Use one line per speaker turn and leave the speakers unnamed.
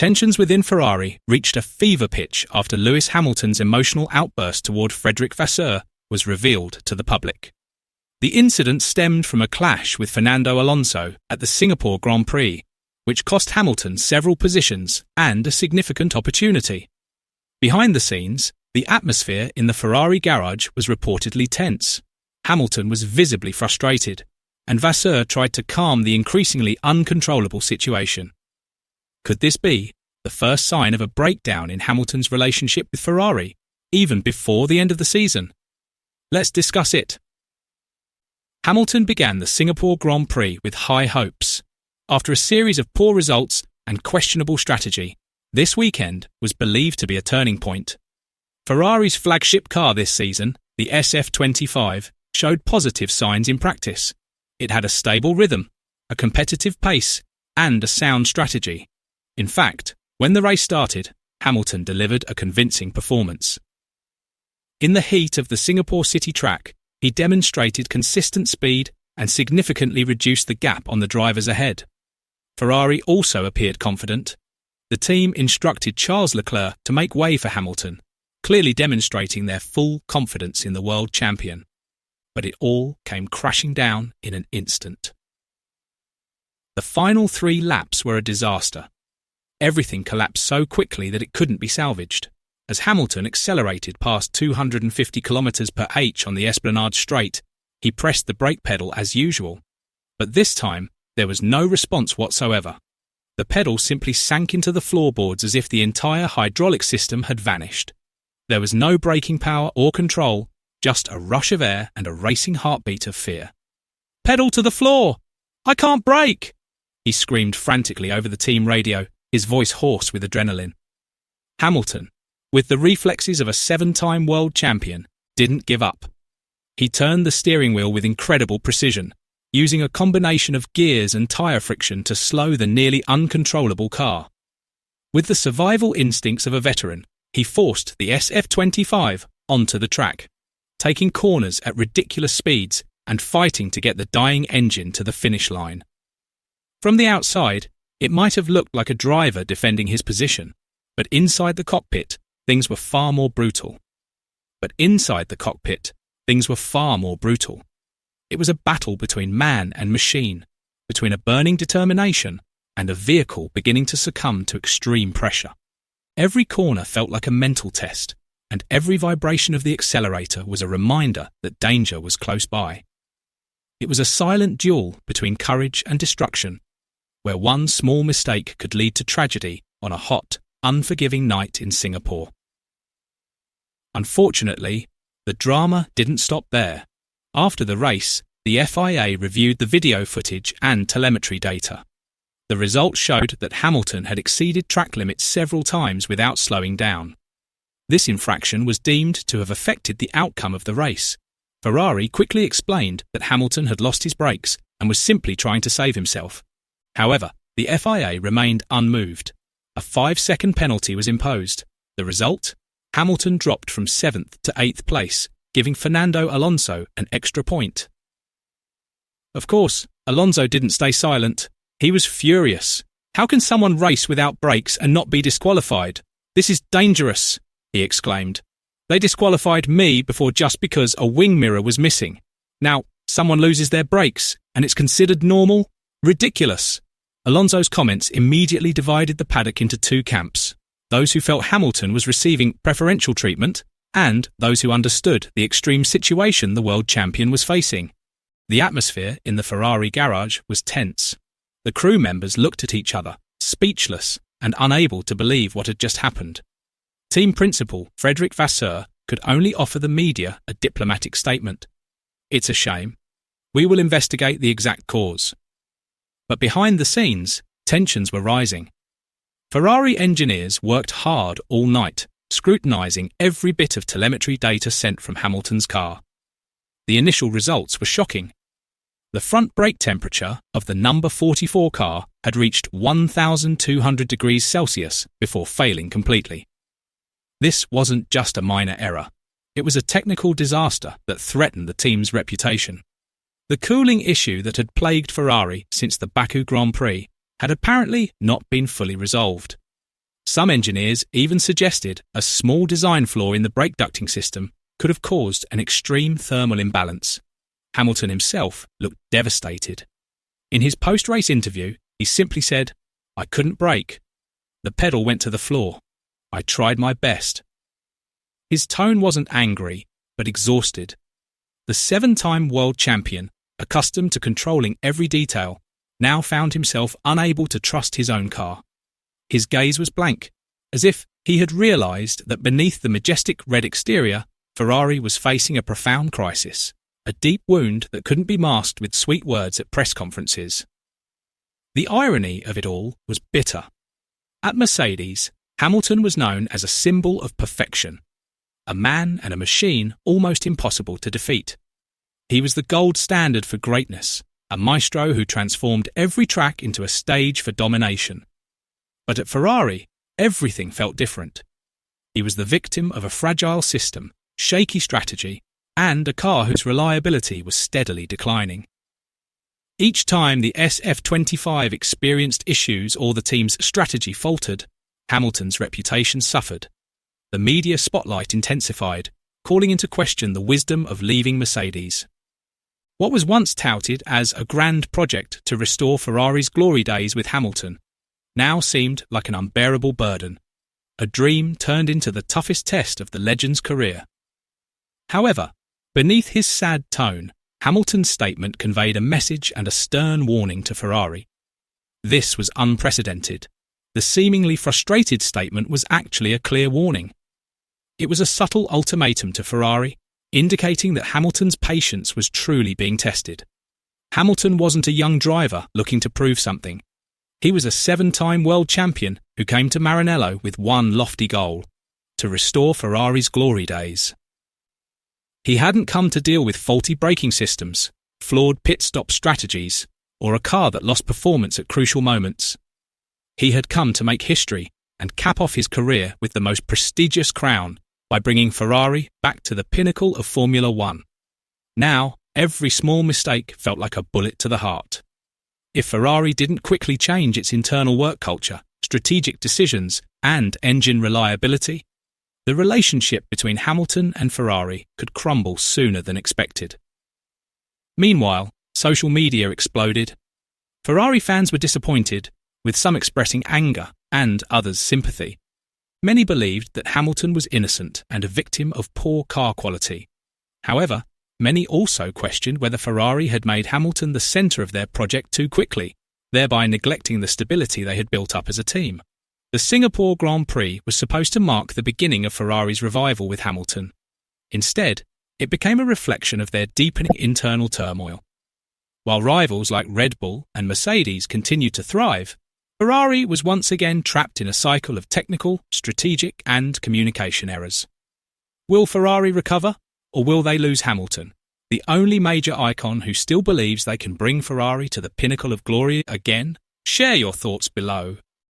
Tensions within Ferrari reached a fever pitch after Lewis Hamilton's emotional outburst toward Frédéric Vasseur was revealed to the public. The incident stemmed from a clash with Fernando Alonso at the Singapore Grand Prix, which cost Hamilton several positions and a significant opportunity. Behind the scenes, the atmosphere in the Ferrari garage was reportedly tense. Hamilton was visibly frustrated, and Vasseur tried to calm the increasingly uncontrollable situation. Could this be the first sign of a breakdown in Hamilton's relationship with Ferrari, even before the end of the season? Let's discuss it. Hamilton began the Singapore Grand Prix with high hopes. After a series of poor results and questionable strategy, this weekend was believed to be a turning point. Ferrari's flagship car this season, the SF25, showed positive signs in practice. It had a stable rhythm, a competitive pace, and a sound strategy. In fact, when the race started, Hamilton delivered a convincing performance. In the heat of the Singapore City track, he demonstrated consistent speed and significantly reduced the gap on the drivers ahead. Ferrari also appeared confident. The team instructed Charles Leclerc to make way for Hamilton, clearly demonstrating their full confidence in the world champion. But it all came crashing down in an instant. The final 3 laps were a disaster. Everything collapsed so quickly that it couldn't be salvaged. As Hamilton accelerated past 250 km/h on the Esplanade Straight, he pressed the brake pedal as usual. But this time, there was no response whatsoever. The pedal simply sank into the floorboards as if the entire hydraulic system had vanished. There was no braking power or control, just a rush of air and a racing heartbeat of fear. "Pedal to the floor! I can't brake!" he screamed frantically over the team radio, his voice hoarse with adrenaline. Hamilton, with the reflexes of a 7-time world champion, didn't give up. He turned the steering wheel with incredible precision, using a combination of gears and tyre friction to slow the nearly uncontrollable car. With the survival instincts of a veteran, he forced the SF25 onto the track, taking corners at ridiculous speeds and fighting to get the dying engine to the finish line. From the outside, it might have looked like a driver defending his position, but inside the cockpit, things were far more brutal. It was a battle between man and machine, between a burning determination and a vehicle beginning to succumb to extreme pressure. Every corner felt like a mental test, and every vibration of the accelerator was a reminder that danger was close by. It was a silent duel between courage and destruction, where one small mistake could lead to tragedy on a hot, unforgiving night in Singapore. Unfortunately, the drama didn't stop there. After the race, the FIA reviewed the video footage and telemetry data. The results showed that Hamilton had exceeded track limits several times without slowing down. This infraction was deemed to have affected the outcome of the race. Ferrari quickly explained that Hamilton had lost his brakes and was simply trying to save himself. However, the FIA remained unmoved. A 5-second penalty was imposed. The result? Hamilton dropped from 7th to 8th place, giving Fernando Alonso an extra point. Of course, Alonso didn't stay silent. He was furious. "How can someone race without brakes and not be disqualified? This is dangerous," he exclaimed. "They disqualified me before just because a wing mirror was missing. Now, someone loses their brakes and it's considered normal? Ridiculous." Alonso's comments immediately divided the paddock into 2 camps: those who felt Hamilton was receiving preferential treatment and those who understood the extreme situation the world champion was facing. The atmosphere in the Ferrari garage was tense. The crew members looked at each other, speechless and unable to believe what had just happened. Team principal Frédéric Vasseur could only offer the media a diplomatic statement. "It's a shame. We will investigate the exact cause." But behind the scenes, tensions were rising. Ferrari engineers worked hard all night, scrutinising every bit of telemetry data sent from Hamilton's car. The initial results were shocking. The front brake temperature of the number 44 car had reached 1,200 degrees Celsius before failing completely. This wasn't just a minor error. It was a technical disaster that threatened the team's reputation. The cooling issue that had plagued Ferrari since the Baku Grand Prix had apparently not been fully resolved. Some engineers even suggested a small design flaw in the brake ducting system could have caused an extreme thermal imbalance. Hamilton himself looked devastated. In his post-race interview, he simply said, "I couldn't brake. The pedal went to the floor. I tried my best." His tone wasn't angry, but exhausted. The 7-time world champion, accustomed to controlling every detail, now found himself unable to trust his own car. His gaze was blank, as if he had realised that beneath the majestic red exterior, Ferrari was facing a profound crisis, a deep wound that couldn't be masked with sweet words at press conferences. The irony of it all was bitter. At Mercedes, Hamilton was known as a symbol of perfection, a man and a machine almost impossible to defeat. He was the gold standard for greatness, a maestro who transformed every track into a stage for domination. But at Ferrari, everything felt different. He was the victim of a fragile system, shaky strategy, and a car whose reliability was steadily declining. Each time the SF25 experienced issues or the team's strategy faltered, Hamilton's reputation suffered. The media spotlight intensified, calling into question the wisdom of leaving Mercedes. What was once touted as a grand project to restore Ferrari's glory days with Hamilton now seemed like an unbearable burden, a dream turned into the toughest test of the legend's career. However, beneath his sad tone, Hamilton's statement conveyed a message and a stern warning to Ferrari. This was unprecedented. The seemingly frustrated statement was actually a clear warning. It was a subtle ultimatum to Ferrari, indicating that Hamilton's patience was truly being tested. Hamilton wasn't a young driver looking to prove something. He was a 7-time world champion who came to Maranello with one lofty goal: to restore Ferrari's glory days. He hadn't come to deal with faulty braking systems, flawed pit stop strategies, or a car that lost performance at crucial moments. He had come to make history and cap off his career with the most prestigious crown by bringing Ferrari back to the pinnacle of Formula One. Now, every small mistake felt like a bullet to the heart. If Ferrari didn't quickly change its internal work culture, strategic decisions, and engine reliability, the relationship between Hamilton and Ferrari could crumble sooner than expected. Meanwhile, social media exploded. Ferrari fans were disappointed, with some expressing anger and others sympathy. Many believed that Hamilton was innocent and a victim of poor car quality. However, many also questioned whether Ferrari had made Hamilton the centre of their project too quickly, thereby neglecting the stability they had built up as a team. The Singapore Grand Prix was supposed to mark the beginning of Ferrari's revival with Hamilton. Instead, it became a reflection of their deepening internal turmoil. While rivals like Red Bull and Mercedes continued to thrive, Ferrari was once again trapped in a cycle of technical, strategic, and communication errors. Will Ferrari recover, or will they lose Hamilton, the only major icon who still believes they can bring Ferrari to the pinnacle of glory again? Share your thoughts below